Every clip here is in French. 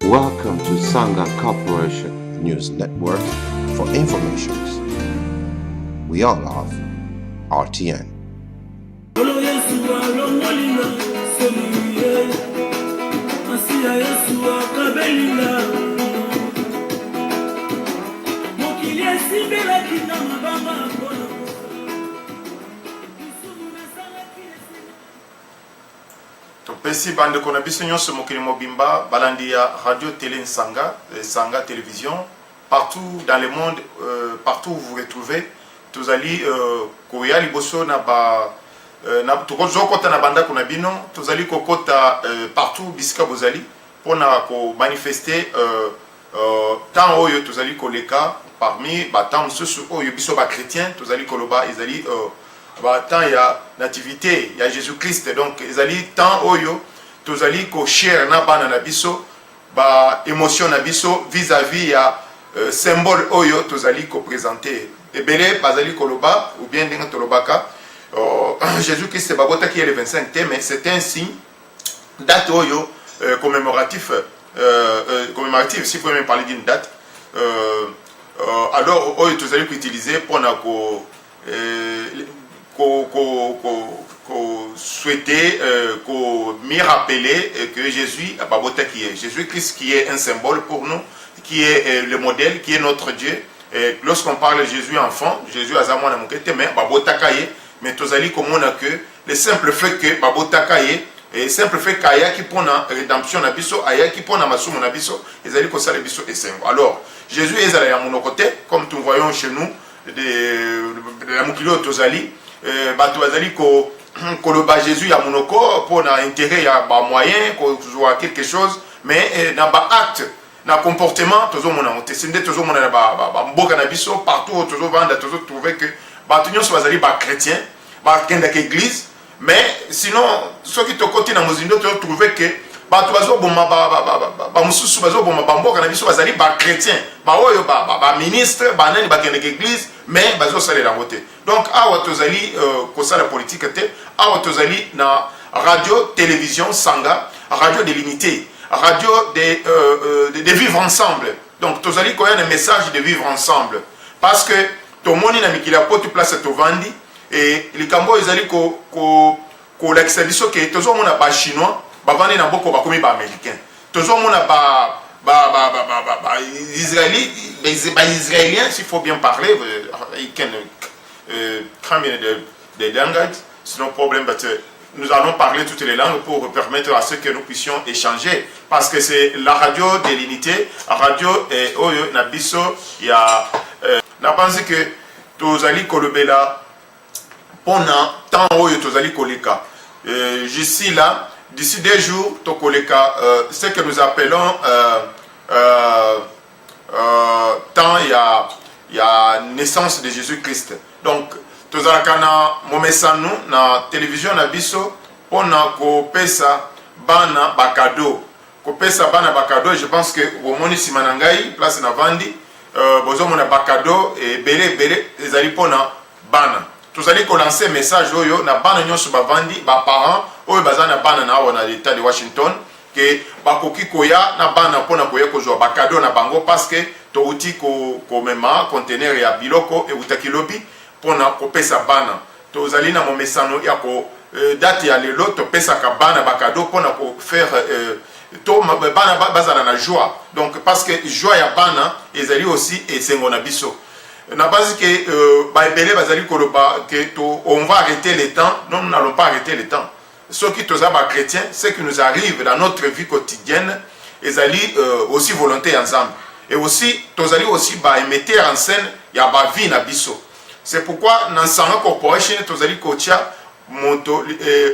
Welcome to Sangha Corporation News Network for informations. We all love RTN. Pesi bande konabiso nyonso mokili mobimba balandia radio télé Sangha, Sangha télévision partout dans le monde, partout où vous retrouvez tozali koya liboso na ba na tokozokota na banda kuna bino tozali kokota partout bisika bozali pona ko manifester tant oyo tozali koleka parmi ba tant mosusu oyo biso ba chrétien tozali koloba ezali tant ya nativité ya Jésus-Christ, donc ezali tant oyo tozali ko share na bana na biso ba émotion na biso vis-à-vis ya symbole oyo tozali ko présenter ebele bazali koloba ou bien ndenge tolobaka Jésus-Christ babota qui est le 25 mai, c'est un signe date oyo commémoratif si vous pouvez même parler d'une date alors oyo tozali ko utiliser pour na ko souhaiter, me rappeler que Jésus, qui est Jésus-Christ, qui est un symbole pour nous, qui est le modèle, qui est notre Dieu. Et lorsqu'on parle de Jésus enfant, Jésus a zamona mukete mais mais tozali komona que le simple fait que babotakaye et simple fait kaya qui prend la rédemption na biso aya qui prend la masumu na biso ezali ko sala biso esengo. Alors Jésus est à mon côté comme nous voyons chez nous de la mukilo tozali bato bazali koloba Jésus ya monoko pour na intérêt ya ba moyen ko jouer quelque chose mais na ba acte na comportement tozo mona moté sinde tozo mona ba mboka na biso partout tozo vanda tozo trouver que bato nyonso bazali ba chrétien ba kenda ke église mais sinon ceux qui to côté na mozindo tozo trouver que bato bazo boma ba mususu bazo boma ba mboka na biso bazali ba chrétien ba oyo ba ministre ba nani ba kenda ke église mais bazo saler la moté. Donc awa tozali kosala politique te awa tozali na radio télévision Sangha, radio de l'unité, radio de vivre ensemble. Donc tozali koya un message de vivre ensemble parce que tomoni na mikila po tu place to vandi et likambo ezali ko l'ex biso ke tozo mona ba chinois ba vandi na boko ba komi ba américain tozo mona israéliens s'il faut bien parler ils can come in the language c'est no problem but nous allons parler toutes les langues pour permettre à ce que nous puissions échanger parce que c'est la radio de l'unité radio oyo na biso ya na pense que tozali kolobela pona temps oyo tozali koleka je suis là d'ici 2 jours tokoleka ce que nous appelons temps il y a naissance de Jésus-Christ. Donc tozalaka na momesanu na télévision na biso pona ko pesa bana bakado ko pesa bana bakado. Je pense que bomoni simanangai place na vandi bozo mona bakado et belé ezali pona bana tozali ko lancer message oyo na bana nyonso bavandi ba parents oyo bazana bana na wana l'état de Washington que bakoki koya na bana pona koya kozwa bakado na bango parce que touti ko mema conteneur ya biloko e utakilobi pona kopesa bana tozali na momesano ya ko date ya lelo to pesa ka bana bakado pona ko faire to bana bazana na joie donc parce que joie ya bana ezali aussi esengo na biso na base que baibele bazali koloba que on va arrêter le temps. Non, nous n'allons pas arrêter le temps. Ceux qui sont chrétiens, ce qui nous arrive dans notre vie quotidienne, ils allaient aussi volonté ensemble. Et aussi, ils allaient aussi mettre en scène ya ba vie na biso. C'est pourquoi dans Sangha Corporation, ils allaient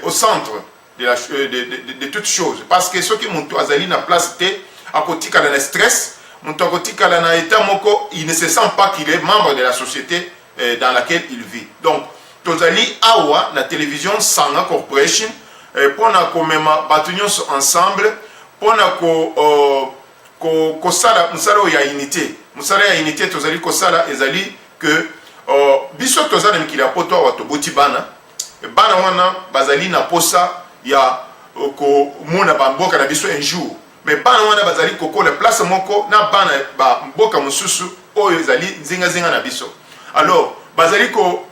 au centre de toutes choses. Parce que ceux qui montent à Zali na place à côté de la stress, il ne se sent pas qu'il est membre de la société dans laquelle il vit. Donc, tozali awa na télévision Sangha Corporation pour na komema batunyo ensemble pour na ko sala musala ya unité. Musala ya unité tozali ko sala ezali que biso tozana mikila poto wa toboti bana wana bazali na posa ya ko mona bamboka na biso un jour. mais bana wana bazali kokola place moko na bana ba mboka mosusu oyo ezali zinga na biso. Alors bazali ko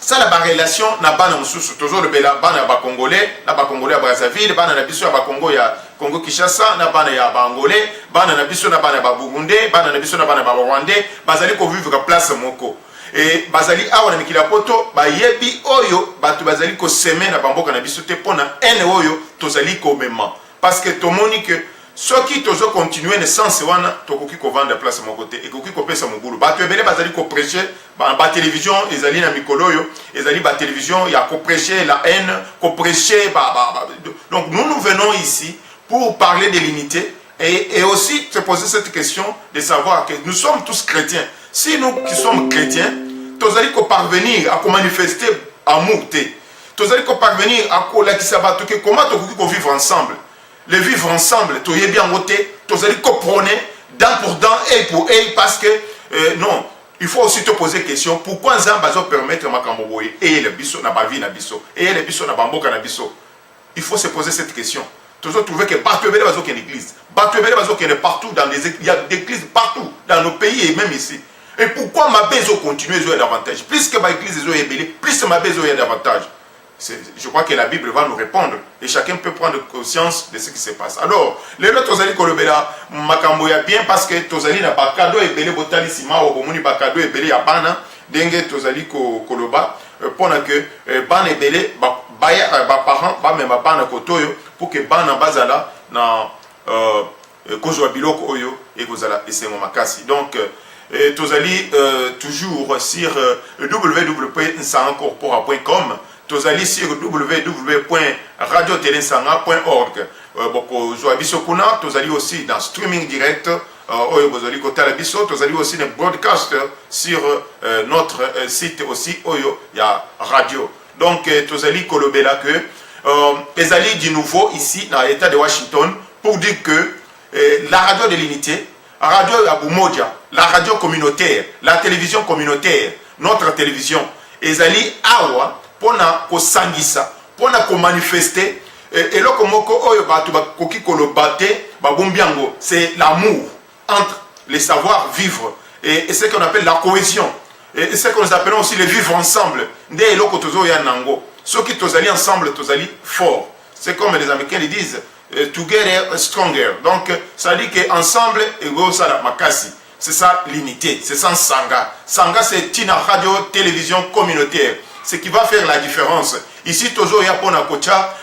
ça la relation na bana mosusu toujours le bela bana ba congolais na ba congolais ya Brazzaville, bana na biso ya ba Congo ya Congo Kinshasa, na bana ya ba angolais, bana na biso na bana ba burundais, bana na biso na bana ba rwandais, bazali ko vivre place moko. Et bazali awa na mikila poto ba yebi oyo batu bazali ko semer na bamboka na biso te pona ene oyo tozali ko mema, parce que tomoni que soki tozo continuer ne sens wana tokoki ko vendre place mon côté et koki ko pesa mugulu batu ebele bazali ko prêcher ba télévision ezali na mikolo yo ezali ba télévision ya ko prêcher la haine, ko prêcher donc nous venons ici pour parler de l'unité et aussi se poser cette question de savoir que nous sommes tous chrétiens. Si nous qui sommes chrétiens, nous allons parvenir à manifester amour. Nous allons parvenir à comment nous vivre ensemble. Le vivre ensemble, tu es bien voté, nous allons prôner dent pour dent, œil pour œil, parce que non, il faut aussi te poser question pourquoi ça va permettre ma camboboye et le biso na bavi na biso et le biso na bamboka na biso. Il faut se poser cette question. Toujours trouver que partout il y a une église, partout il y a partout dans il y a des églises partout dans nos pays et même ici. Et pourquoi ma besoin continue à davantage? Plus que ma église est ébélée, plus que ma besoin est davantage. Je crois que la Bible va nous répondre et chacun peut prendre conscience de ce qui se passe. Alors, les autres tozali kolobela makambo ya bien parce que tozali na bakado ebele botali sima o bomoni bakado ebele ya bana denge tozali koloba pona que bana ebele ba parents ba même bana kotoyo pour que bana bazala na kozwa biloko oyo et kozala esengo makasi. Donc tozali toujours sur www.nsangacorpora.com, tozali sur www.radiotelensanga.org. Boko zoabiso kuna tozali aussi dans streaming direct oyo bozali kotala biso, tozali aussi dans broadcast sur notre site aussi oyo ya radio. Donc tozali kolobela que ezali du nouveau ici dans l'état de Washington pour dire que la radio de l'unité, radio ya Bumoja, la radio communautaire, la télévision communautaire, notre télévision, ezali awa pona ko sangisa, pona ko manifester et loko moko oyo batu ba koki kolobate ba bombiango, c'est l'amour entre les savoir vivre et ce qu'on appelle la cohésion et ce que nous appelons aussi le vivre ensemble. Nde loko tozo ya nango, ceux qui tozali ensemble tozali fort. C'est comme les Américains ils disent together stronger. Donc ça dit que ensemble ego sala makasi. C'est ça l'unité, c'est ça Sanga. Sanga c'est une radio télévision communautaire. Ce qui va faire la différence. Ici tozo ya pona kocha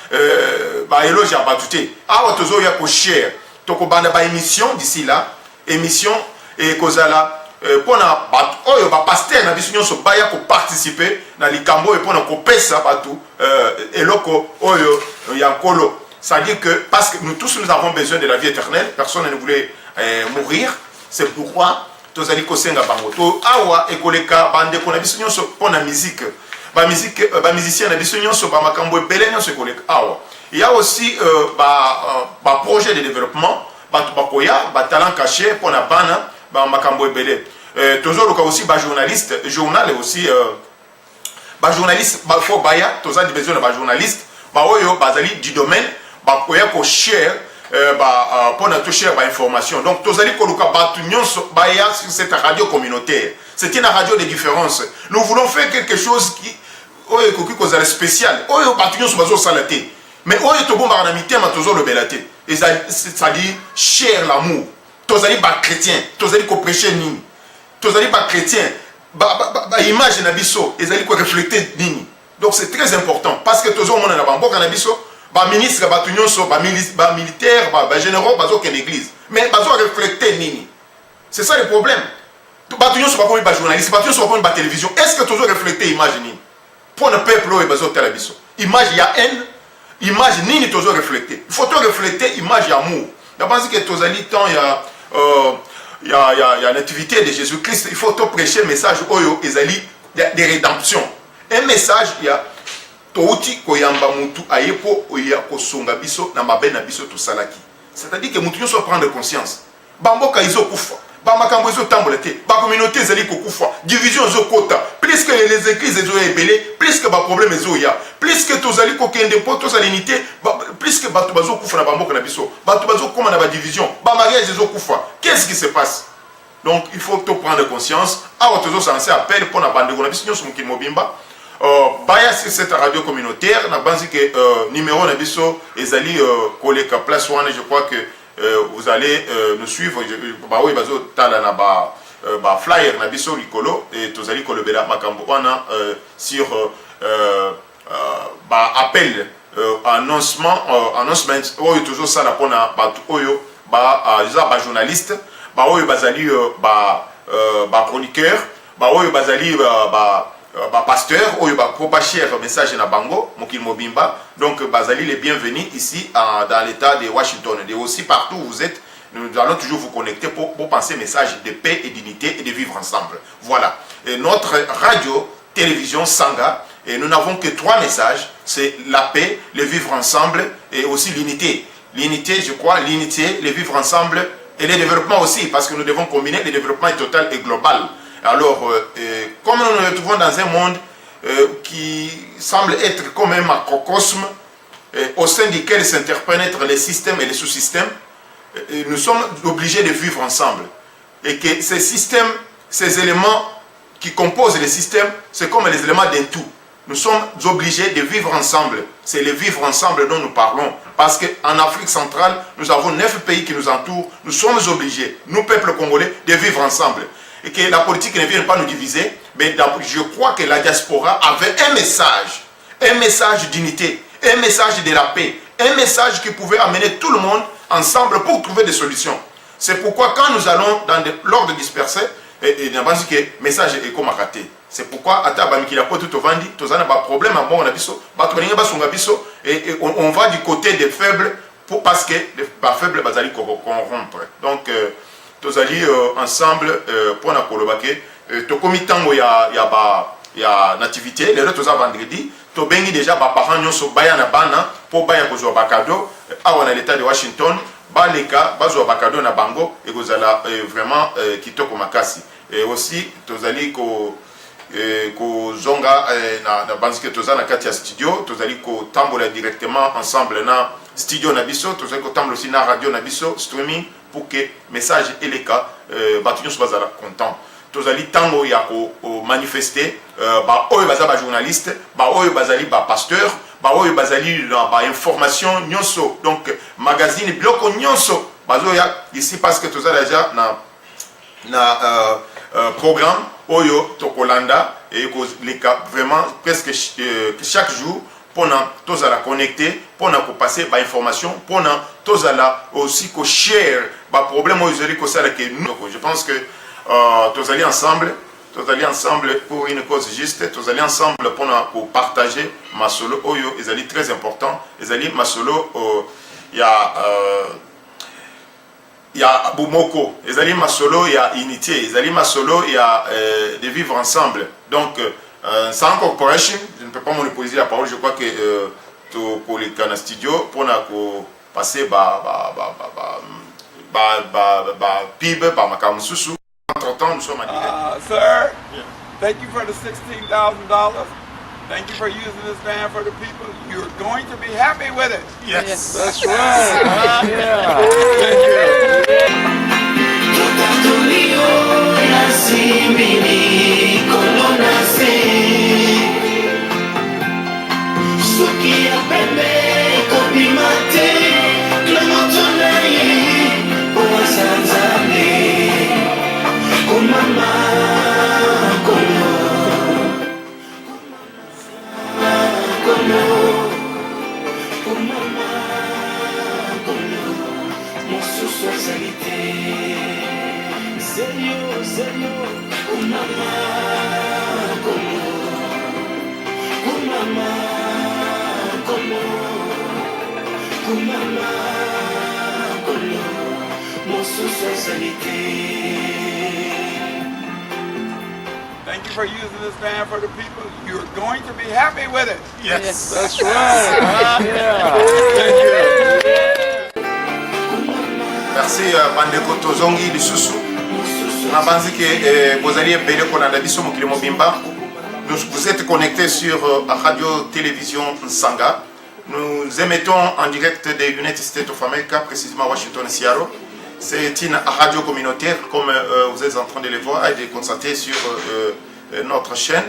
ba eloge abatute. Awa tozo ya ko share. Toko banda ba émission d'ici là, émission et kozala pona bat oyo ba pasteur na biso nyonso baya ko participer na likambo et pona ko pesa batu eloko oyo ya kolo. Ça dit que parce que nous tous nous avons besoin de la vie éternelle, personne ne voulait mourir. C'est pourquoi tozali kosenga bango to awa ekoleka bande ko na biso nyonso pona musique. Ba musicien na biso nyonso ba makambo ebele nyonso ekoleka awa. Il y a aussi ba projet de développement, ba bakoya, ba talent caché pona bana ba makambo ebele. Tozoloka aussi ba journaliste, journal aussi ba journaliste ba fo baya, tozali besoin de ba journaliste, ba oyo bazali du domaine ba koya ko share pour nous toucher à l'information. Donc, tous allez sur cette radio communautaire. C'est une radio de différence. Nous voulons faire quelque chose qui est spécial. Mais ça dit cher l'amour. Tous allez pas chrétiens. Tous allez prêcher nini. Tous allez pas chrétiens. Image nabiso. Ils allez refléter nini. Donc, c'est très important. Parce que tous allez nabiso. Ba ministre, ba tunyonso, ba militaire, ba généraux, ba zoke l'église. Mais ba zo refléter nini. C'est ça le problème. Ba tunyonso ba comme ba journaliste, ba tunyonso ba comme ba télévision. Est-ce que tu zo refléter image nini? Pour le peuple et ba zo télévision. Image ya haine, image nini tu zo refléter. Il faut te refléter image ya amour. Je pense que tu ali temps il y a l'activité de Jésus-Christ, il faut te prêcher message oyo ezali de rédemption. Un message il y a touti koyamba mutu ayepo oya kosonga biso na mabe na biso to salaki. C'est-à-dire que mutu nyonso prendre conscience. Bamboka izo kufa. bamakambo ezotambola te, bacommunauté ezali kokufa, division ezokota, plus que les églises ezoebele, plus que baproblème ezoya, plus que tozali kokende mpo tozala unité, plus que bato bazokufa na bamboka na biso, bato bazokoma na badivision, bamariage ezokufa. Qu'est-ce qui se passe? Donc il faut prendre conscience. Awa tozosanse appel pour na bandeko na biso nyonso mokili mobimba. Baya sur cette radio communautaire, na banzi que numéro na biso ezali koleka place one, je crois que vous allez nous suivre. Ba oui bazo tala na ba flyer na biso likolo et tozali kolobela makambo wana sur ba appel announcement oyo tozo sala pona batu oyo ba journaliste, ba oyo bazali ba chroniqueur, ba oyo bazali ba pasteur, oyo ba propager message na bango mokili mobimba. Donc bazali les bienvenus ici dans l'état de Washington et aussi partout où vous êtes. Nous allons toujours vous connecter pour penser message de paix et d'unité et de vivre ensemble. Voilà. Et notre radio télévision Sanga, et nous n'avons que 3 messages, c'est la paix, le vivre ensemble et aussi l'unité. L'unité, je crois, l'unité, le vivre ensemble et le développement aussi, parce que nous devons combiner, le développement est total et global. Alors, comme nous nous retrouvons dans un monde qui semble être comme un macrocosme, au sein duquel s'interpénètrent les systèmes et les sous-systèmes, nous sommes obligés de vivre ensemble. Et que ces systèmes, ces éléments qui composent les systèmes, c'est comme les éléments d'un tout. Nous sommes obligés de vivre ensemble. C'est le vivre ensemble dont nous parlons. Parce qu'en Afrique centrale, nous avons 9 pays qui nous entourent. Nous sommes obligés, nous, peuple congolais, de vivre ensemble. Et que la politique ne vienne pas nous diviser. Mais je crois que la diaspora avait un message d'unité, un message de la paix, un message qui pouvait amener tout le monde ensemble pour trouver des solutions. C'est pourquoi quand nous allons dans l'ordre dispersé, et nous avons dit que le message est comme raté. C'est pourquoi et on va du côté des faibles parce que les faibles bazali corrompre. Donc tous allons ensemble pour na kolobake to komitango ya nativité les autres vendredi to bengi déjà ba parents nyonso baya na bana pour baya kozwa bakado awa na l'état de Washington baleka bazwa bakado na bango et kozala vraiment kitoko makasi. Et aussi tozali ko zonga na banzike tozana kati ya studio tozali ko tambola directement ensemble na studio na biso tozali ko tambola aussi na radio na biso streaming pour que message eleka batunyo so bazala content tozali tango ya ko manifester ba oyo baza ba journaliste ba oyo bazali ba pasteur ba oyo bazali na ba information nyonso donc magazine bloko nyonso bazoya ici parce que tozala déjà na programme Oyo Tokolanda et vraiment presque chaque jour pour tous à la connecter pour passer par information pour tous à la aussi que share par problème aux que nous je pense que tous allés ensemble pour une cause juste tous allés ensemble pour partager ma solo Oyo ils allaient très important ils allaient ma solo il y a Boumoko, ils allaient masolo, il y a unité, ils allaient masolo, il y a de vivre ensemble. Donc, sans corporation, je ne peux pas monopoliser la parole, je crois que pour les canaux studio, pour passer PIB, Makamususu, entre-temps, nous sommes à direct. Sir, thank you for the $16,000. Thank you for using this van for the people. You're going to be happy with it. Yes. That's right. Yeah. Thank you for using this van for the people. You're going to be happy with it. Yes. That's right. Yeah. Thank you. Merci Bandeko Tozongi Lisusu. Vous êtes connectés sur Radio-Télévision Nsanga. Nous émettons en direct des United States of America, précisément Washington, Seattle. C'est une radio communautaire, comme vous êtes en train de le voir et de constater sur notre chaîne.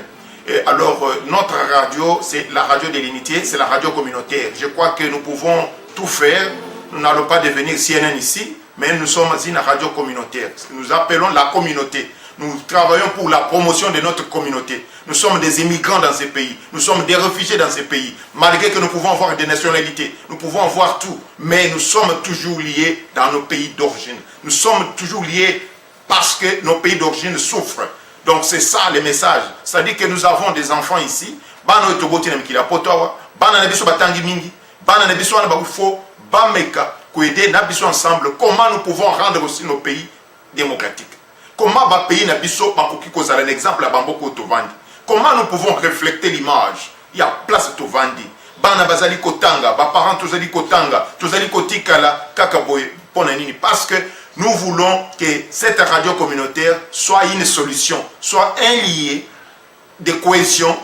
Et alors, notre radio, c'est la radio de l'unité, c'est la radio communautaire. Je crois que nous pouvons tout faire. Nous n'allons pas devenir CNN ici, mais nous sommes une radio communautaire. Nous appelons la communauté. Nous travaillons pour la promotion de notre communauté. Nous sommes des immigrants dans ces pays. Nous sommes des réfugiés dans ces pays. Malgré que nous pouvons avoir des nationalités, nous pouvons avoir tout. Mais nous sommes toujours liés dans nos pays d'origine. Nous sommes toujours liés parce que nos pays d'origine souffrent. Donc c'est ça le message. C'est-à-dire que nous avons des enfants ici. Ensemble, comment nous pouvons rendre aussi nos pays démocratiques. Comment va pays nabiso bakoki kozala l'exemple à Bamboko Tovandi. Comment nous pouvons refléter l'image. Il y a place Tovandi. Bana bazali kotanga, ba parents tozali kotanga, tozali kotikala kakaboy ponanini parce que nous voulons que cette radio communautaire soit une solution, soit un lié de cohésion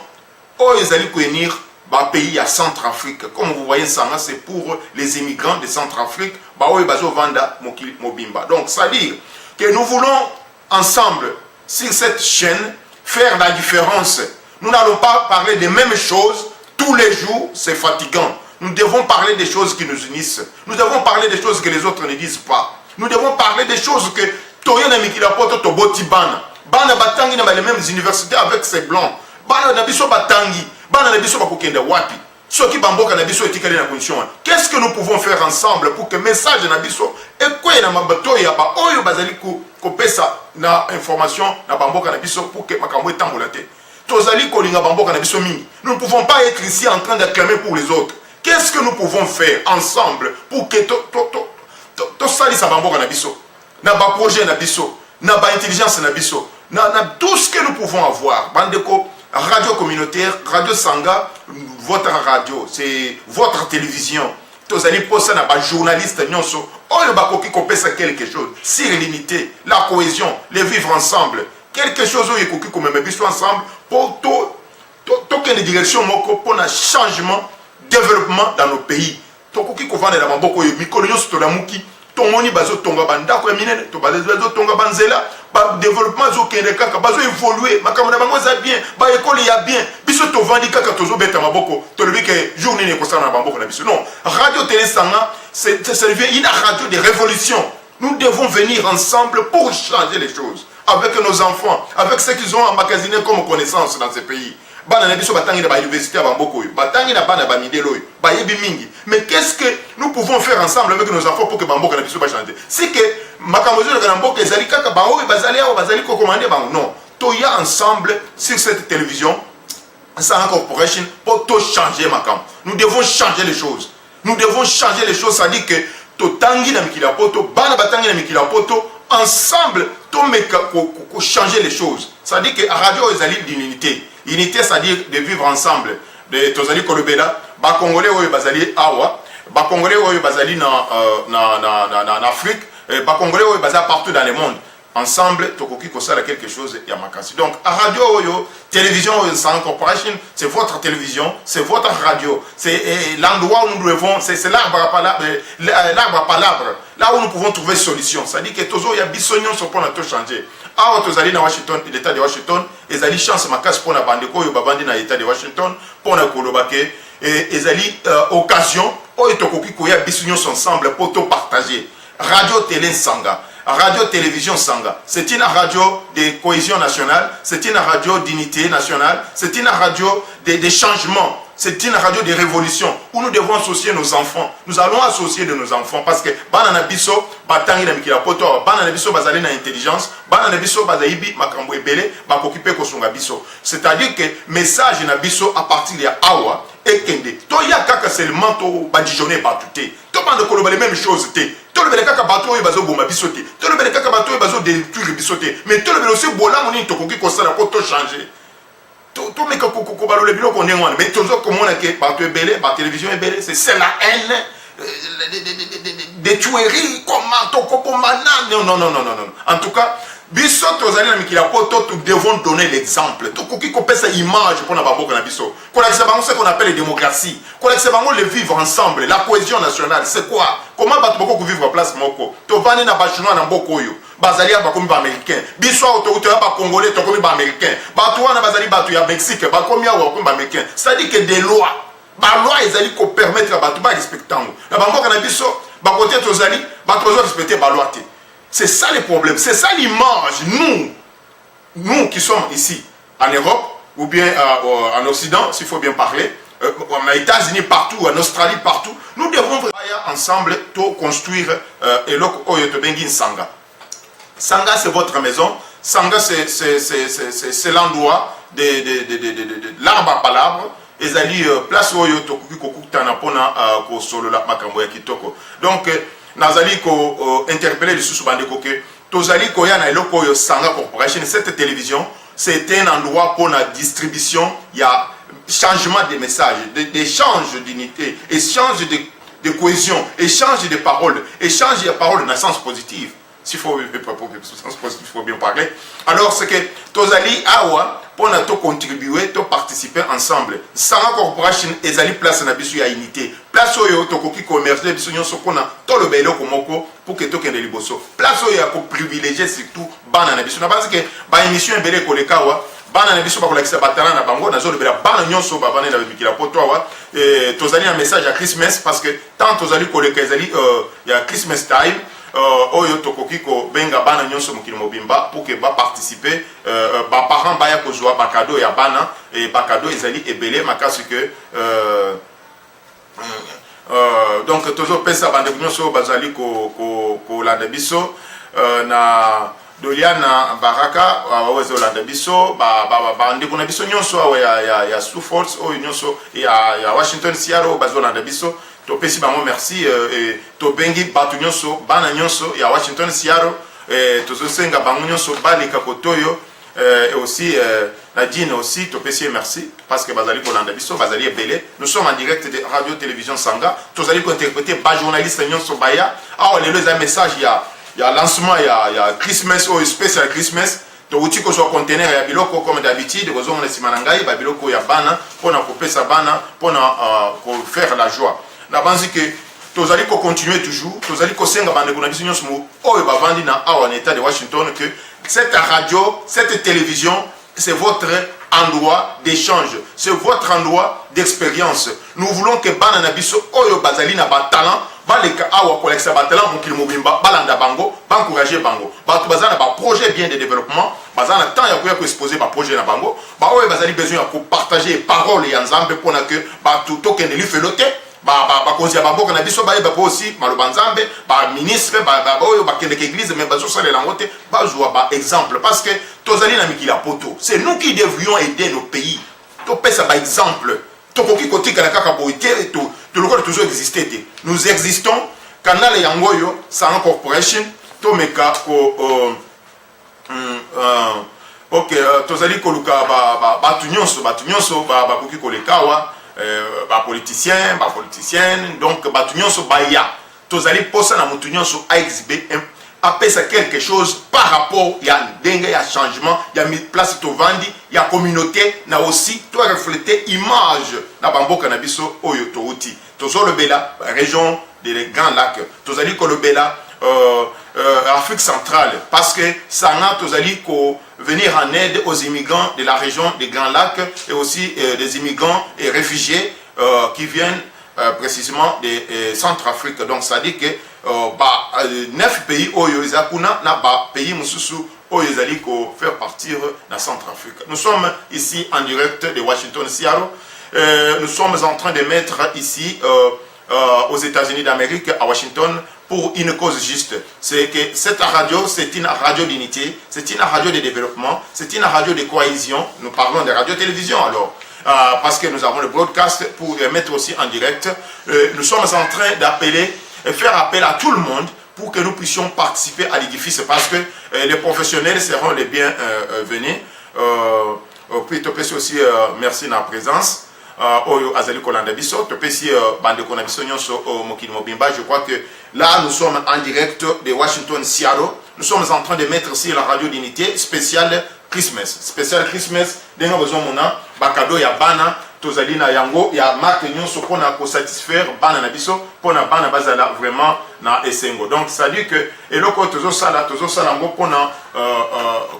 au ezali venir ba pays à Centrafrique. Comme vous voyez ça, c'est pour les immigrants de Centrafrique, ba oyo bazo vanda mobimba. Donc ça veut dire que nous voulons ensemble, sur cette chaîne, faire la différence. Nous n'allons pas parler des mêmes choses tous les jours, c'est fatigant. Nous devons parler des choses qui nous unissent. Nous devons parler des choses que les autres ne disent pas. Nous devons parler des choses que Toyona Mikilapoto Toboti Bana. Bana Batangi n'a pas les mêmes universités avec ses blancs. Bana Nabiso Batangi. Bana Nabiso Bakokende Wapi. Ceux qui bamboka Nabiso et Tikali na condition. Qu'est-ce que nous pouvons faire ensemble pour que le message Nabiso et quoi na mabato ya ba oyo bazali ko pesa na information na bamboka Nabiso pour que makambo etambolate. Tozali kolinga bamboka Nabiso mingi. Nous ne pouvons pas être ici en train d'acclamer pour les autres. Qu'est-ce que nous pouvons faire ensemble pour que to sali sa bamboka Nabiso na ba projet Nabiso na ba intelligence Nabiso na tout ce que nous pouvons avoir. Bandeko radio communautaire, Radio Sanga, votre radio, c'est votre télévision. Tous allez poser na ba journaliste nyonso, oyo bakoki kopesa quelque chose, sur l'unité, la cohésion, les vivre ensemble. Quelque chose oyo ekoki ko même biso ensemble pour to quelle direction moko pour un changement, développement dans nos pays. Tokoki ko vendre na maboko yo mikolo nyonso to lamuki. Tomoni bazo tonga bandako ya minene to bazo tonga banzela ba développement zo kende kaka bazo évoluer makamona bango za bien ba école ya bien biso to vandi kaka tozo beta maboko to lebi que journée ne concerne na bamboko na biso non radio télé Sanga c'est une radio de révolution. Nous devons venir ensemble pour changer les choses avec nos enfants, avec ceux qui ont emmagasiné comme connaissance dans ces pays. Bana na biso batangi na ba université ya bamboko batangi na bana ba midelo ba yebi mingi. Mais qu'est-ce que nous pouvons faire ensemble avec nos enfants pour que bamboko na biso ba changer? C'est que makamozo na bamboko ezali kaka ba oyo bazali awo bazali ko commander ba non. Toya ensemble sur cette télévision Sanga Corporation pour tout changer makam. Nous devons changer les choses. Nous devons changer les choses, ça dit que totangi na mikila poto bana batangi na mikila poto ensemble to meka ko changer les choses. Ça dit que radio ezali d'unité. Unité, c'est-à-dire de vivre ensemble. De Tozali Kolobela, ba Congolais ou bazali awa, ba Congolais ou bazali en Afrique, ba Congolais ou bazali partout dans le monde. Ensemble, tokoki kosala quelque chose ya makasi. Donc, à radio oyo, télévision Sanga Corporation, c'est votre télévision, c'est votre radio, c'est l'endroit où nous devons, c'est l'arbre à palabre, là où nous pouvons trouver solution. Ça dit que tozo ya bisognon so pour tout changer. Ah, tozali na Washington, l'état de Washington, ezali chance makasi pour na bandeko yo babandi na l'état de Washington, pour na kolobake, ezali occasion, oyo tokoki koya bisognon ensemble pour tout partager. Radio Télé Sanga. Radio-Télévision Sanga. C'est une radio de cohésion nationale, c'est une radio d'unité nationale, c'est une radio de changements, c'est une radio de révolution où nous devons associer nos enfants. Nous allons associer de nos enfants parce que banana biso batangi na mikila poto, banana biso bazali na intelligence, banana biso bazaibi makambo ebele bakokipe kosonga biso. C'est-à-dire que message na biso à partir de awa ekende. To ya kaka seulement to badijonner batute. To bande koloba les mêmes choses te. To le kaka bato yo bazo boma biso te. To le kaka bato yo bazo détruire biso te. Mais to le aussi bola moni to koki kosala pour to changer. To me kako ko balo le biloko ndengwana. Mais tozo komona ke bato ebele, ba télévision ebele, c'est la haine. Des tueries, comment to kopomana. Non. En tout cas, Biso tozali na mikila poto, nous devons donner l'exemple. Tout qui copie cette image pour na babo na biso. Qu'on a ce qu'on appelle la démocratie. Qu'on a le vivre ensemble, la cohésion nationale. C'est quoi? Comment bat beaucoup vivre en place moko? To vani na bachinois na mboko yo. Bazali ba komi ba américain. Biso autorité ba congolais to komi ba américain. Ba toi na bazali ba tu ya Mexique, ba komi ya komi ba américain. C'est-à-dire que des lois, ba loi ezali ko permettre ba tu ba respecter. Na ba mboka na biso, ba côté tozali, ba tozo respecter ba loi te. C'est ça le problème, c'est ça l'image. Nous qui sommes ici en Europe ou bien en Occident, s'il faut bien parler, aux États-Unis partout, en Australie partout, nous devons travailler ensemble pour construire Sangha. Sangha, c'est votre maison. Sangha, c'est l'endroit de l'arbre à palabre. Ezali place où yotokuki kokutana pona ko solo la makambo ya kitoko. Donc nazali ko interpeller les sous-bandeko que tozali ko ya na eloko yo Sangha Corporation. Cette télévision, c'est un endroit pour la distribution, il y a changement des messages, d'échange d'unité, échange de cohésion, échange de paroles, échange de paroles dans le sens positif. S'il faut bien parler. Alors c'est que tozali awa pour nous contribuer, pour participer ensemble. Sangha Corporation ezali place na biso ya unité. Place oyo tokoki commercer biso nyonso kona to le belo komoko pour que tokende liboso. Place oyo ya ko privilégier surtout bana na biso. Na base que ba émission ebele kolekawa bana na biso ba kolakisa batala na bango na zo le bela bana nyonso ba bana na bikila poto awa tozali un message à Christmas parce que tant tozali koleka ezali ya Christmas time. Oyo tokoki ko benga bana nyonso mokili mobimba pour que ba participer ba parents ba ya kozwa ba cadeau ya bana et ba cadeau ezali ebele makasi que donc toujours pesa bande nyonso bazali ko landa biso na Doliana Baraka wawezo landa biso ba ndeko na biso nyonso ya Suffolk o nyonso ya Washington Seattle bazolanda biso. Topesi bango merci et tobengi batu nyonso bana nyonso ya Washington Seattle tozosenga bango nyonso baleka kotoyo et aussi Nadine aussi topesi merci parce que bazali kolanda biso bazali ebele. Nous sommes en direct de radio télévision Sangha tozali ko interpréter ba journaliste nyonso baya ah lelo za message ya lancement ya Christmas ou spécial Christmas to uti ko so conteneur ya biloko comme d'habitude kozo mona simana ngai ba biloko ya bana pona kopesa bana pona ko faire la joie. Na banzi que tozali ko continuer toujours tozali ko senga bande kuna biso nyonso mo oyo bavandi na awa en état de Washington que cette radio cette télévision c'est votre endroit d'échange, c'est votre endroit d'expérience. Nous voulons que bana na biso oyo bazali na ba talent baleka awa koleksa ba talent mokili mobimba balanda bango encourager bango ba bazana ba projet bien de développement bazana temps ya ko exposer ba projet na bango ba oyo bazali besoin ya ko partager parole ya nzambe pona que ba tout tokende li felote ba konzi ya bamboka na biso ba aussi maloba nzambe ba ministre ba oyo ba kende église mais bazo sala la ngote ba joua ba exemple parce que tozali na mikila poto c'est nous qui devrions aider nos pays to pesa ba exemple to koki kotika na kaka boité to le corps toujours exister té nous existons canal yangoyo Sangha Corporation to meka ko OK tozali koluka ba tunyonso ba koki kolekawa politiciens, politiciennes, donc batunyoso baya. Tozali posa na mutunyoso AXB apesa quelque chose par rapport ya dengue ya changement, ya mis place to vandi, ya communauté na aussi to refléter image na bamboka na biso oyo to uti. Tozo le bela région des Grands Lacs. Tozali ko le bela Afrique centrale parce que Sangha tozali ko venir en aide aux immigrants de la région des Grands Lacs et aussi des immigrants et réfugiés qui viennent précisément de Centrafrique. Donc ça dit que 9 pays oyo ezakuna na ba pays mususu oyo ezali ko faire partir na Centrafrique. Nous sommes ici en direct de Washington Seattle. Nous sommes en train de mettre ici aux États-Unis d'Amérique à Washington pour une cause juste. C'est que cette radio, c'est une radio d'unité, c'est une radio de développement, c'est une radio de cohésion. Nous parlons de radio-télévision alors, parce que nous avons le broadcast pour mettre aussi en direct. Nous sommes en train d'appeler, faire appel à tout le monde pour que nous puissions participer à l'édifice parce que les professionnels seront les bienvenus. Puis aussi, merci de la présence. Oyo azali kolanda biso topesi bande kona biso nyonso mokili mobimba. Je crois que là nous sommes en direct de Washington Seattle nous sommes en train de mettre sur la radio d'unité spéciale Christmas. Spécial Christmas, denga besoin mona, bakado ya bana, tozali na yango, ya marque nyonso pona ko satisfaire bana na biso, pona bana bazala vraiment na esengo. Donc ça dit que eloko tozo sala ngo pona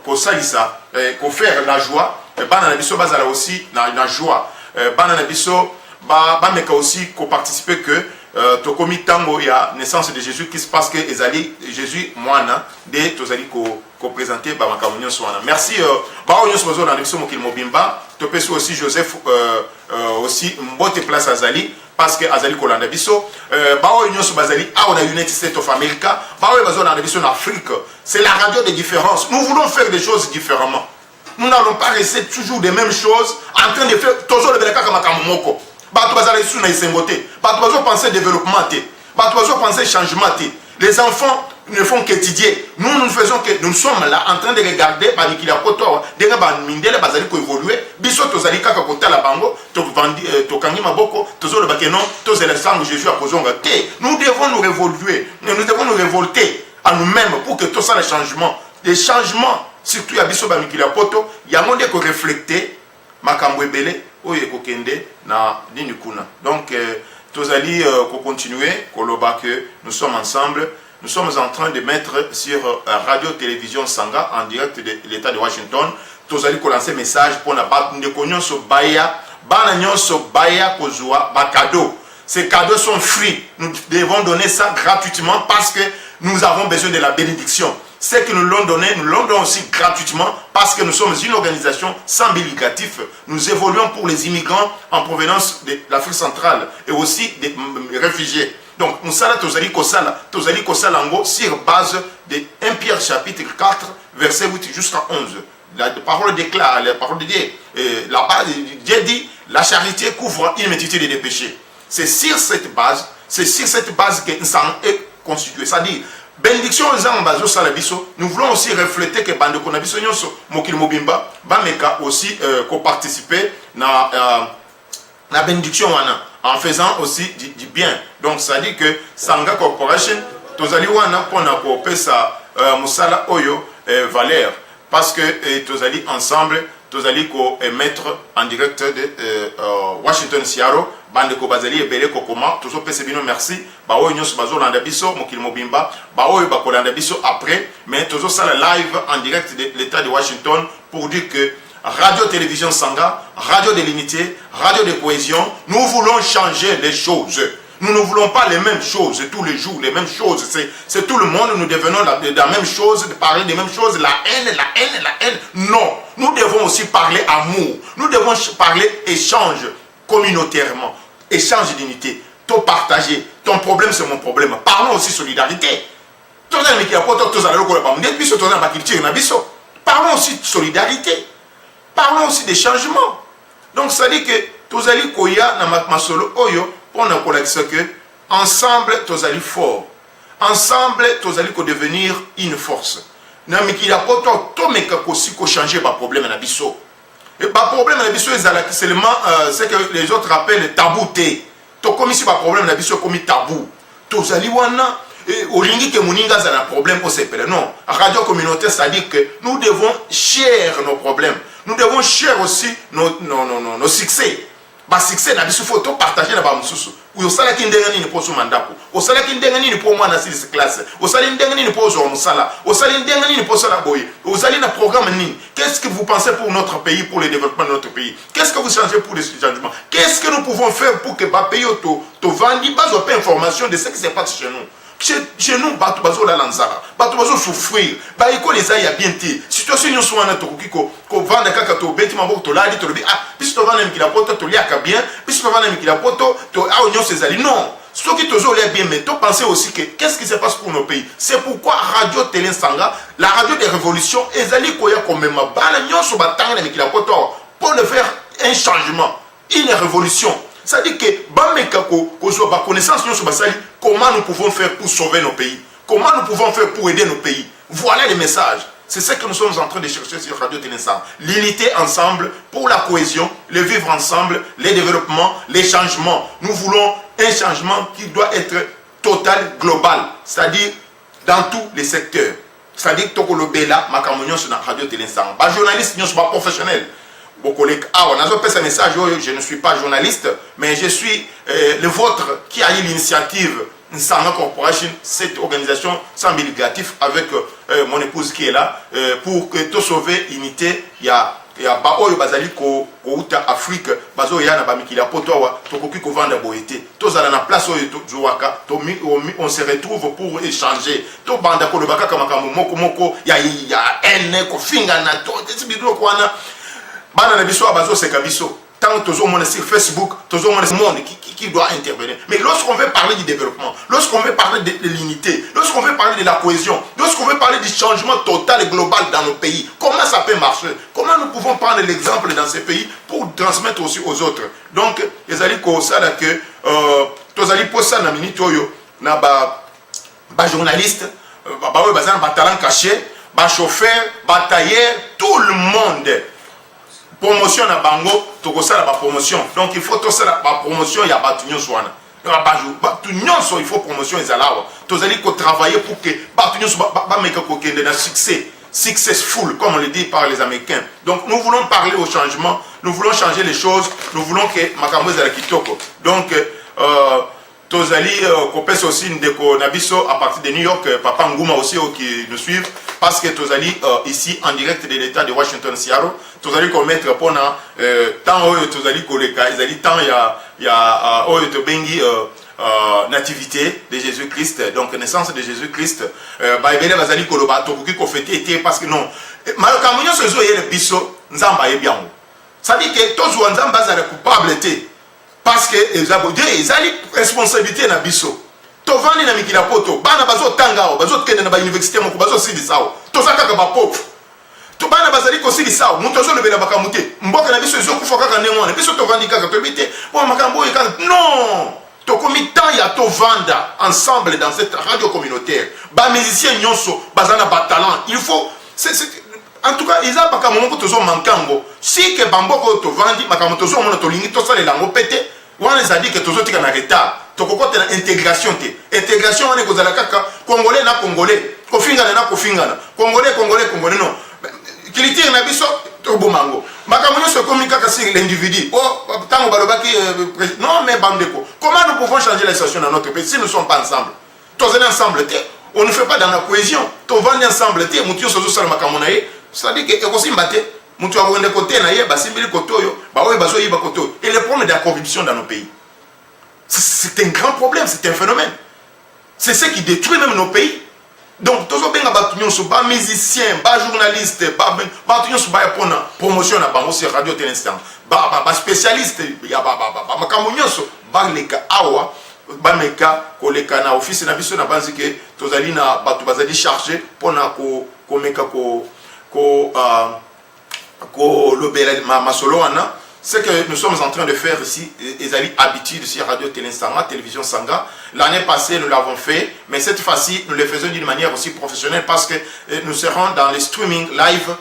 ko salisa, ko faire la joie, bana na biso bazala aussi na joie. Bana na biso ba meka aussi ko participer que tokomi tango ya naissance de Jésus-Christ parce que ezali Jésus moana de tozali ko présenter ba makamunyo soana. Merci ba onyo sozo na biso mokil mobimba, to peso aussi Joseph aussi mbote place azali parce que azali kolanda biso ba onyo so bazali a on a United States of America, ba onyo bazo na biso en Afrique. C'est la radio des différences. Nous voulons faire des choses différemment. Nous n'allons pas rester toujours des mêmes choses en train de faire toujours le beleka kama kamomoko. Bato bazala sous na isengote. Bato bazo penser développement té. Bato bazo penser changement té. Les enfants ne font qu'étudier. Nous faisons que nous sommes là en train de regarder ba mikila koto de ba mindele bazali ko évoluer. Biso tozali kaka kota la bango, to vandi to kangi maboko, tozolo ba kenon, tozela sang Jésus a kozonga té. Nous devons nous révoluer. Nous devons nous révolter à nous-mêmes pour que tout ça les changements surtout ya biso ba mikila poto yango nde ko refléter makambo ebele oyo kokende na nini kuna. Donc tozali ko continuer koloba que nous sommes ensemble, nous sommes en train de mettre sur radio télévision Sanga en direct de l'état de Washington. Tozali ko lancer message pour na ba ndeko nyonso baya bana nyonso baya kozwa ba cadeau. Ces cadeaux sont free. Nous devons donner ça gratuitement parce que nous avons besoin de la bénédiction. Ce que nous l'ont donné, nous l'ont donné aussi gratuitement parce que nous sommes une organisation sans but lucratif. Nous évoluons pour les immigrants en provenance de l'Afrique centrale et aussi des réfugiés. Donc, nous sommes tozali kosala ngo sur base de 1 Pierre chapitre 4, verset 8 jusqu'à 11. La parole déclare, la parole de Dieu, Dieu dit, la charité couvre une multitude de péchés. C'est sur cette base que nous sommes constitués. C'est-à-dire, bénédiction aux gens bazo salabiso, nous voulons aussi refléter que bande konabiso nyonso mokil mobimba ba meka aussi ko participer na bénédiction wana en faisant aussi du bien. Donc ça dit que Sanga Corporation tozali wana pona ko pesa musala oyo valeur parce que tozali ensemble tozali ko mettre en direct de Washington Seattle bande ko bazali ebele kokoma tozo pese bino merci ba oyo nyonso bazo landa biso mokili mobimba ba oyo ba kolanda biso après mais tozo sala live en direct de l'état de Washington pour dire que radio télévision Sanga, radio de l'unité, radio de cohésion, nous voulons changer les choses. Nous ne voulons pas les mêmes choses tous les jours, les mêmes choses. C'est tout le monde, nous devenons la même chose, de parler des mêmes choses, la haine. Non, nous devons aussi parler amour. Nous devons parler échange communautairement, échange d'unité. Tout partager. Ton problème, c'est mon problème. Parlons aussi solidarité. Parlons aussi de solidarité. Parlons aussi des changements. Donc ça dit que tozali koya na masolo oyo pour na collecte que ensemble tozali fort. Ensemble tozali ko devenir une force. Na mikila poto to meka ko si ko changer ba problème na biso. Et ba problème na biso ezala seulement ce que les autres appellent tabouté. To comme si ba problème na biso comme tabou. Tozali wana olingi ke muninga za na problème au sepele. Non, radio communautaire ça dit que nous devons share nos problèmes. Nous devons share aussi nos succès. Ba succès na biso faut partager na ba mususu. Ou sala ki ndenga nini pour so mandako. O sala ki ndenga nini pour moi na sili classe. O sala ndenga nini pour zo musala. O sala ndenga nini pour sala boy. O sala na programme nini. Qu'est-ce que vous pensez pour notre pays, pour le développement de notre pays? Qu'est-ce que vous changez pour les changements? Qu'est-ce que nous pouvons faire pour que ba pays to vandi pas pas information de ce qui se passe chez nous? Chez nous, bato bazo la lanzara, bato bazo souffrir, ba iko les aya bien té. Situation nous soit na tokoki ko vanda kaka to beti maboko to lali to lobi biso to vanda mikila poto to liaka bien, biso to vanda mikila poto to a onyo sezali. Non, ce qui tozo les bien mais to penser aussi que qu'est-ce qui se passe pour nos pays? C'est pourquoi Radio Télé Sanga, la radio des révolutions ezali koya komema bana nyonso batanga na mikila poto pour le faire un changement, une révolution. Ça dit que connaissance comment nous pouvons faire pour sauver nos pays, comment nous pouvons faire pour aider nos pays. Voilà les messages. C'est ce que nous sommes en train de chercher sur Radio Télésan. L'unité ensemble pour la cohésion, le vivre ensemble, les développements, les changements. Nous voulons un changement qui doit être total, global, c'est-à-dire dans tous les secteurs. c'est-à-dire toko lobela makambo nyonso na radio télé Sangha ba journaliste nyonso ba professionnel bokolek awa nazo pesa message oyo je ne suis pas journaliste mais je suis le vôtre qui a eu l'initiative Sangha Corporation, cette organisation sans but lucratif avec mon épouse qui est là pour que tout sauver unité il y a ba oyo bazali ko uta Afrique bazo ya na ba mikila poto wa tokoki ko vendre boité tozala na place oyo to jouaka to on se retrouve pour échanger to banda ko lobaka kama moko ya ene ko finga na to tibidro ko wana bana na biso bazo se kabiso tant toujours mon sur Facebook toujours mon monde qui doit intervenir mais lorsqu'on veut parler du développement lorsqu'on veut parler de l'unité lorsqu'on veut parler de la cohésion lorsqu'on veut parler du changement total et global dans nos pays comment ça peut marcher comment nous pouvons prendre l'exemple dans ces pays pour transmettre aussi aux autres donc les alliés ko ça là que tous alliés pour ça na minute oyo na ba journaliste ba talent caché ba chauffeur ba tailleur tout le monde promotion na bango tokosala ba promotion donc il faut tosala ba promotion ya batu nyonso wana batu nyonso il faut promotion ezalawa tozali ko travailler pour que batu nyonso ba meka ko kende na successful comme on le dit par les Américains donc nous voulons parler au changement nous voulons changer les choses nous voulons que makambo ezala kitoko donc tozali kopesa aussi ndeko nabiso à partir de New York papa Nguma aussi qui nous suivent parce que tozali ici en direct de l'état de Washington Seattle tozali ko mettre pona temps oyo tozali koleka ezali temps ya oyo to bengi nativité de Jésus-Christ donc naissance de Jésus-Christ ba ebele bazali koloba tokoki ko fêter parce que non makambo nyonso ezo yele biso nzamba yebiango ça dit que tozwa nzamba azala coupable te parce que ils ont responsabilité na biso tovandi na mikila poto bana bazo tanga bazo kende na ba université moko bazo silisa to saka ka ba pop to bana bazali ko silisa muto zo lebela bakamute mboka na biso zo kufa kaka nengwana biso tovandi kaka to bité bon makambo yaka non to comité ya to vanda ensemble dans cette radio communautaire ba musiciens nyonso bazana ba talent il faut en tout cas ils ont pas comme on peut mankango si que bamboko to vandi makambo to zo mona to lingi to sala lango pété on les a dit que to zo tika na retard to kokota na intégration intégration on est ko zala kaka congolais na congolais ko fingana na ko fingana congolais non qu'il tire na biso to bomango makambo nyonso komi kaka sur l'individu tango balobaki non mais bandeko comment nous pouvons changer la situation dans notre pays si nous ne sommes pas ensemble tous ensemble on ne fait pas dans la cohésion to vandi ensemble mutu sozo sala makambo na ye c'est-à-dire que ekosimba te mutu akonde côté na ye basimbili koto yo ba oyo bazo yiba koto et le problème de la corruption dans nos pays c'est un grand problème c'est un phénomène c'est ce qui détruit même nos pays donc tozo benga batu nyonso ba musicien ba journaliste ba nyonso ba pona promotion na bango sur radio télé ba spécialiste ya ba makambo nyonso ba leka awa ba meka koleka na office na biso na banzi ke tozali na batu bazali chargé pona ko meka ko lobela masolo wana ce que nous sommes en train de faire ici ezali habitude sur radio télé Sangha télévision Sangha l'année passée nous l'avons fait mais cette fois-ci nous le faisons d'une manière aussi professionnelle parce que nous serons dans le streaming live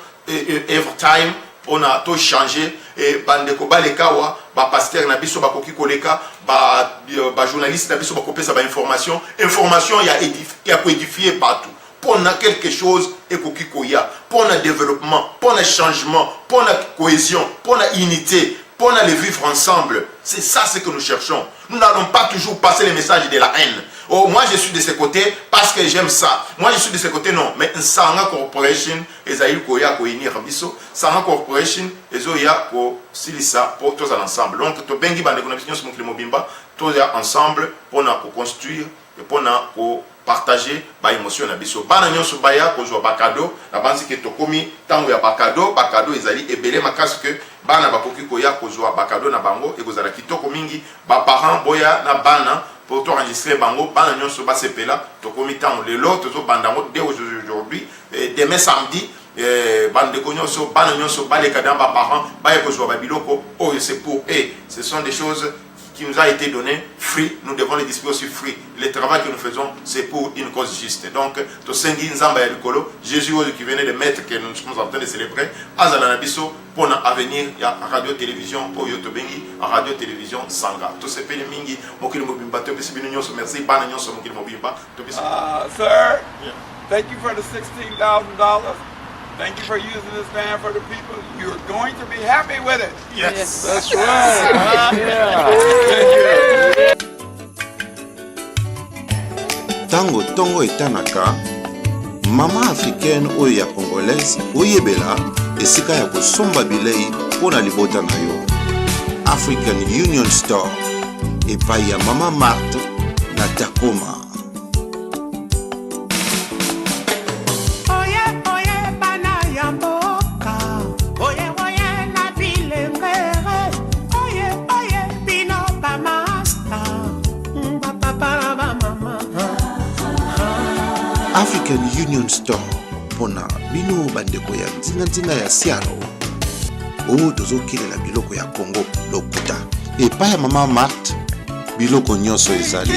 every time on a tout changé et bandeko balekawa ba pasteur na biso bakoki koleka ba journaliste na biso bakopesa ba information ya ko édifier partout pour quelque chose et pour le développement, pour le changement, pour la cohésion, pour la unité, pour le vivre ensemble. C'est ça ce que nous cherchons. Nous n'allons pas toujours passer les messages de la haine. Oh, moi je suis de ce côté parce que j'aime ça. Moi je suis de ce côté, non. Mais Sangha Corporation, Ezaïl Koya Koini Rabiso, Sangha Corporation, Ezoya Ko Silisa, pour tous ensemble. Donc, to bengi bande connexion sur mon bimba, tous ensemble pour nous construire et pour nous partager ba émotion na biso bana nyonso baya kozwa bakado na banzi ke tokomi tango ya bakado ezali ebele makasi que bana bakoki koya kozwa bakado na bango e kozala kitoko mingi ba parents boya na bana pour to enregistrer bango bana nyonso ba sepela tokomi tango lelo tozo bandango dès aujourd'hui demain samedi bande ko nyonso bana nyonso baleka dans ba parents baya kozwa ba biloko oh c'est pour ce sont des choses qui nous a été donné, free, nous devons le distribuer aussi free. Le travail que nous faisons, c'est pour une cause juste. Donc, Jésus qui venait de mettre, que nous sommes en train de célébrer, Azalanabiso, pour l'avenir, il y a radio-télévision, pour Yotobengi, radio-télévision, Sanga. Tout ce pays mingi, Mokil Mobimba, merci, Bana Nyoso Mokil Mobimba. Sir, thank you for the $16,000. Thank you for using this van for the people. You're going to be happy with it. Yes. That's right. Tango tongo etanaka, mama africaine oyo ya congolaise oyebela esika ya kosomba bilei mpona libota na yo. African Union Store epai ya mama Marthe na Takoma. African Union Store pona bino bandeko ya nzinga ya sialo oyo tozokelela biloko ya Congo lokuta epai ya mama Marthe biloko nyonso ezali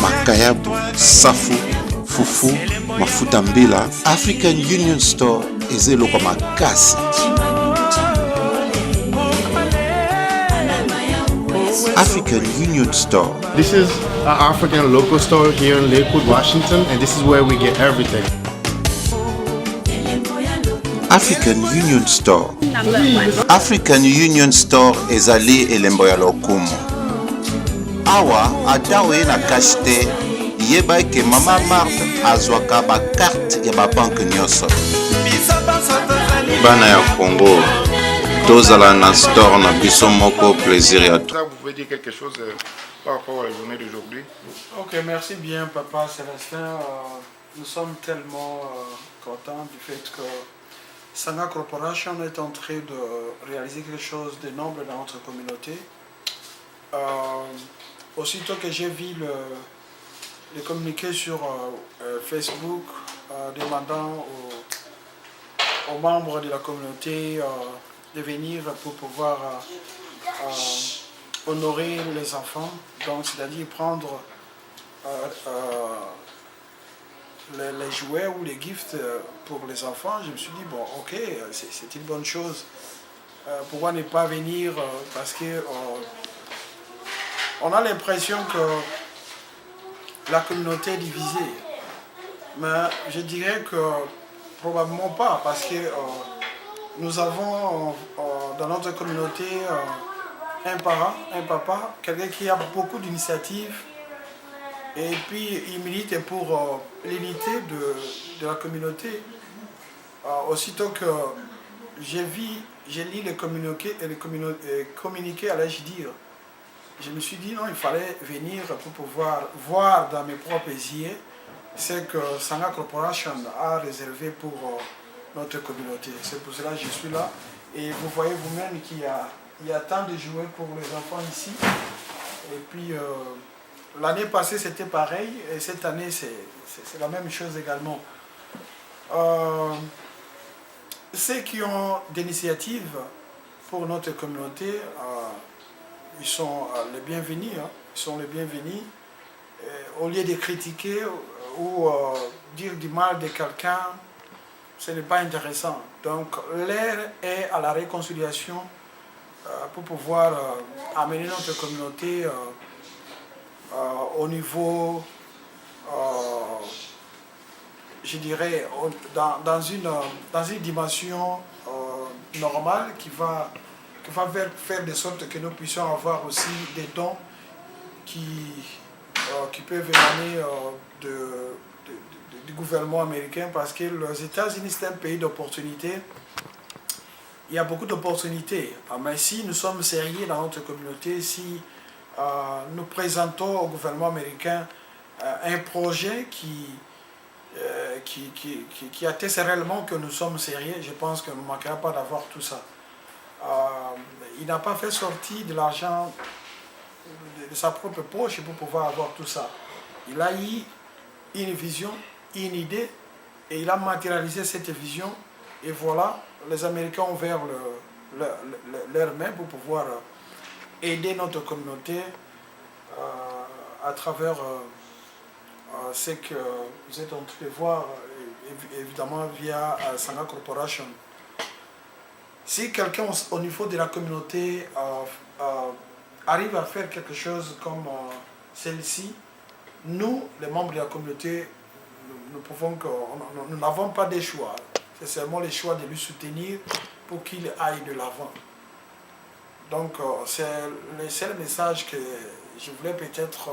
makayabu, safu, fufu, mafuta mbila. African Union Store eza eloko makasi. African Union Store. This is an African local store here in Lakewood, Washington, and this is where we get everything. African Union Store. African Union Store ezali elembo ya lokumu. Awa atawe na kashite yeba ke mama Marthe azwaka ba carte ya ba banque nyonso. Bana ya Congo. Tozala na store na biso moko plaisir ya tout. Vous pouvez dire quelque chose par rapport à la journée d'aujourd'hui? Ok, merci bien Papa Célestin. Nous sommes tellement contents du fait que Sanga Corporation est en train de réaliser quelque chose de noble dans notre communauté. Aussitôt que j'ai vu le communiqué sur Facebook demandant aux membres de la communauté de venir pour pouvoir honorer les enfants, donc c'est-à-dire prendre les jouets ou les gifts pour les enfants. Je me suis dit, bon, ok, c'est une bonne chose. Pourquoi ne pas venir? Parce que on a l'impression que la communauté est divisée. Mais je dirais que probablement pas, parce que nous avons dans notre communauté un parent, un papa, quelqu'un qui a beaucoup d'initiatives et puis il milite pour l'unité de la communauté. Aussitôt que j'ai lu les communiqués, allais-je dire, je me suis dit non, il fallait venir pour pouvoir voir dans mes propres yeux ce que Sanga Corporation a réservé pour notre communauté. C'est pour cela que je suis là. Et vous voyez vous-même qu'il y a tant de jouets pour les enfants ici. Et puis l'année passée c'était pareil. Et cette année c'est la même chose également. Ceux qui ont des initiatives pour notre communauté, ils sont les bienvenus. Ils sont les bienvenus. Au lieu de critiquer ou dire du mal de quelqu'un, ce n'est pas intéressant. Donc l'air est à la réconciliation pour pouvoir amener notre communauté au niveau, je dirais, dans une dimension normale qui va faire de sorte que nous puissions avoir aussi des dons qui peuvent émaner du gouvernement américain, parce que les États-Unis c'est un pays d'opportunités. Il y a beaucoup d'opportunités. Mais si nous sommes sérieux dans notre communauté, si nous présentons au gouvernement américain un projet qui atteste réellement que nous sommes sérieux, je pense qu'on ne manquera pas d'avoir tout ça. Il n'a pas fait sortir de l'argent de sa propre poche pour pouvoir avoir tout ça. Il a eu une vision, une idée, et il a matérialisé cette vision. Et voilà, les Américains ont ouvert leurs mains pour pouvoir aider notre communauté à travers ce que vous êtes en train de voir, évidemment via Sangha Corporation. Si quelqu'un au niveau de la communauté arrive à faire quelque chose comme celle-ci, nous, les membres de la communauté, nous n'avons pas de choix. C'est seulement le choix de lui soutenir pour qu'il aille de l'avant. Donc, c'est le seul message que je voulais peut-être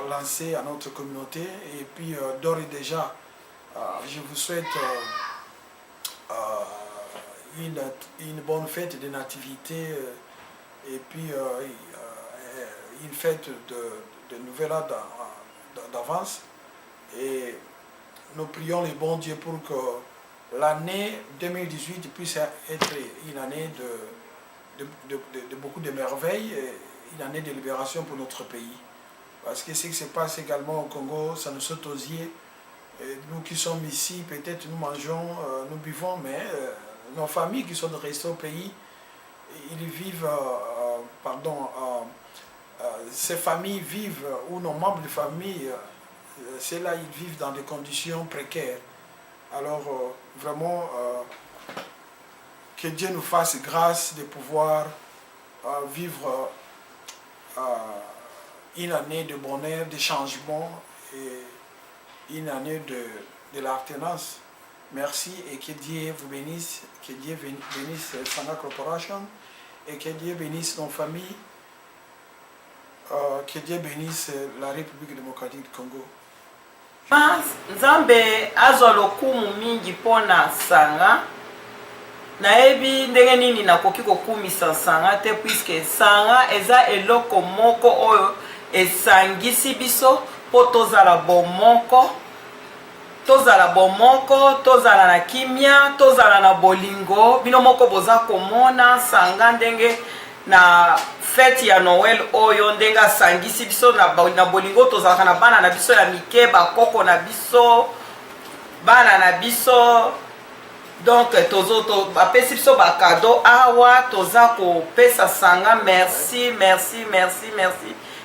lancer à notre communauté. Et puis, d'ores et déjà, je vous souhaite une bonne fête de nativité et puis une fête de nouvel an d'avance. Et nous prions le bon Dieu pour que l'année 2018 puisse être une année de beaucoup de merveilles, et une année de libération pour notre pays. Parce que ce qui se passe également au Congo, ça nous saute aux yeux. Et nous qui sommes ici, peut-être nous mangeons, nous buvons, mais nos familles qui sont restées au pays, ils vivent, ces familles vivent, ou nos membres de famille, ceux-là, ils vivent dans des conditions précaires. Alors, vraiment, que Dieu nous fasse grâce de pouvoir vivre une année de bonheur, de changement et une année de l'alternance. Merci et que Dieu vous bénisse, que Dieu bénisse Sangha Corporation et que Dieu bénisse nos familles, que Dieu bénisse la République démocratique du Congo. Nzambe azwa lokumu mingi pona Sangha. Nayebi ndenge nini nakoki kokumisa Sangha te, puisque Sangha eza eloko moko oyo esangisi biso po tozala bomoko, tozala na kimia, tozala na bolingo. Bino moko boza komona Sangha ndenge na fête ya Noël oyo ndenge asangisi biso na bolingo. Tozalaka na bana na biso ya mike, bakoko na biso, bana na biso. Donc bapesi biso bakado awa, toza kopesa Sangha merci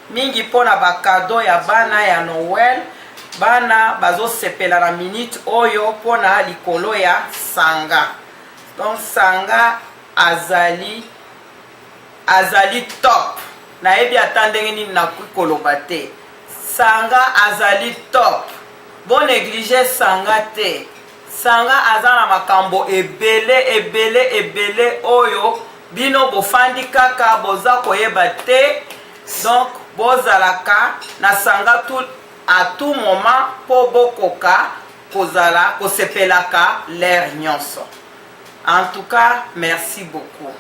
mingi pona bakado ya bana ya Noël. Bana bazo sepela na minute oyo pona likolo ya Sangha. Donc Sangha azali top. Nayebi atandenge nini na koloba te. Sangha azali top. Bon néglige Sangha te. Sangha azana makambo ebele oyo bino bofandi kaka boza koyeba te. Donc bozalaka na Sangha à tout moment po bokoka kozala kosepelaka l'air nyonso. En tout cas, merci beaucoup.